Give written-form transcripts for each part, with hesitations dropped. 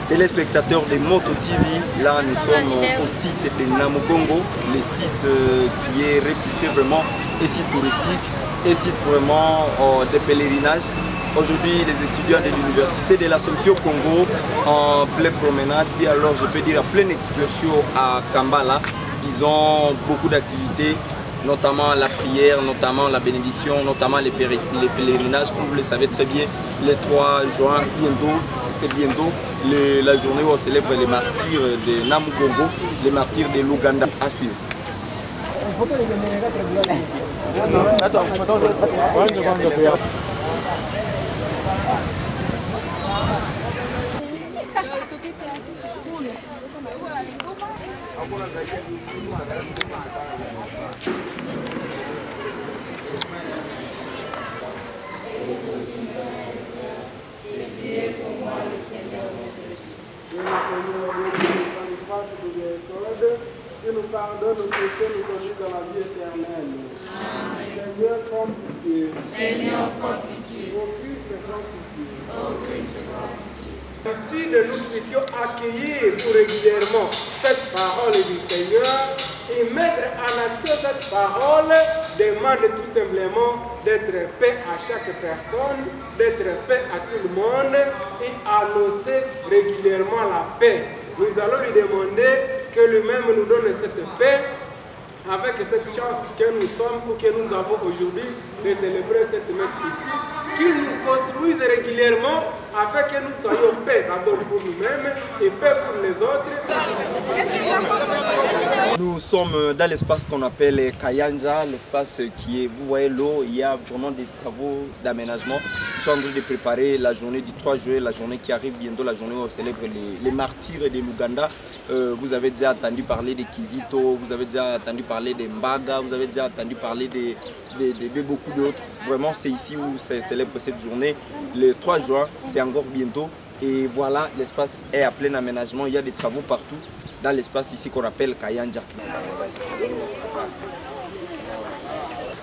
Téléspectateurs de Moto TV, là nous sommes au site de Namugongo, le site qui est réputé vraiment et site touristique et site vraiment de pèlerinage. Aujourd'hui, les étudiants de l'université de l'Assomption Congo en pleine promenade et alors je peux dire en pleine excursion à Kambala. Ils ont beaucoup d'activités, notamment la prière, notamment la bénédiction, notamment les pèlerinages. Comme vous le savez très bien, le 3 juin, c'est bientôt la journée où on célèbre les martyrs de Namugongo, les martyrs de l'Ouganda. À suivre. Que nous pardonne nos péchés, nous conduise à la vie éternelle. Amen. Seigneur, prends pitié. Seigneur, prends pitié. Ô Christ, prends pitié. Ô Christ, prends pitié. Que nous puissions accueillir régulièrement cette parole du Seigneur et mettre en action cette parole demande tout simplement d'être paix à chaque personne, d'être paix à tout le monde et annoncer régulièrement la paix. Nous allons lui demander que lui-même nous donne cette paix avec cette chance que nous sommes ou que nous avons aujourd'hui de célébrer cette messe ici, qu'il nous construise régulièrement afin que nous soyons paix d'abord pour nous-mêmes et paix pour les autres. Nous sommes dans l'espace qu'on appelle Kayanja, l'espace qui est, vous voyez l'eau, il y a vraiment des travaux d'aménagement. Ils sont en train de préparer la journée du 3 juillet, la journée qui arrive bientôt, la journée où on célèbre les martyrs de l'Ouganda. Vous avez déjà entendu parler de Kizito, vous avez déjà entendu parler de Mbaga, vous avez déjà entendu parler de beaucoup d'autres. Vraiment, c'est ici où c'est célèbre cette journée. Le 3 juin, c'est encore bientôt. Et voilà, l'espace est à plein aménagement. Il y a des travaux partout dans l'espace ici qu'on appelle Kayanja.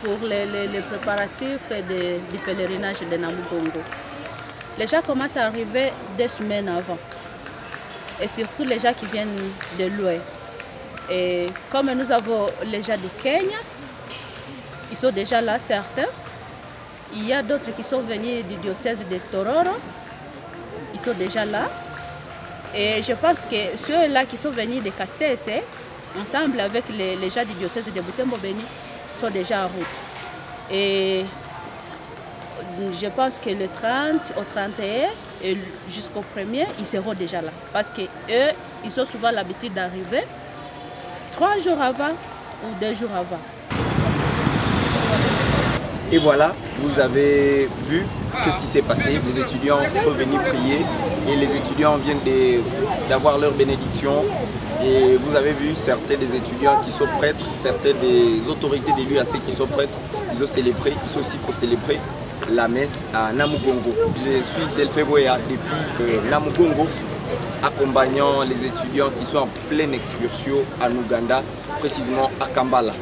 Pour les préparatifs du pèlerinage de Namugongo, les gens commencent à arriver 2 semaines avant. Et surtout les gens qui viennent de loin. Et comme nous avons les gens de Kenya, ils sont déjà là, certains. Il y a d'autres qui sont venus du diocèse de Tororo, ils sont déjà là. Et je pense que ceux-là qui sont venus de Kassese, ensemble avec les gens du diocèse de Butembo-Beni, sont déjà en route. Et je pense que le 30 au 31 et jusqu'au 1er, ils seront déjà là. Parce qu'eux, ils ont souvent l'habitude d'arriver 3 jours avant ou 2 jours avant. Et voilà, vous avez vu ce qui s'est passé. Les étudiants sont venus prier et les étudiants viennent d'avoir leur bénédiction. Et vous avez vu certains des étudiants qui sont prêtres, certaines des autorités de l'UAC qui sont prêtres. Ils ont célébré, ils sont aussi co-célébré la messe à Namugongo. Je suis Delphin Boya depuis Namugongo, accompagnant les étudiants qui sont en pleine excursion en Ouganda, précisément à Kambala.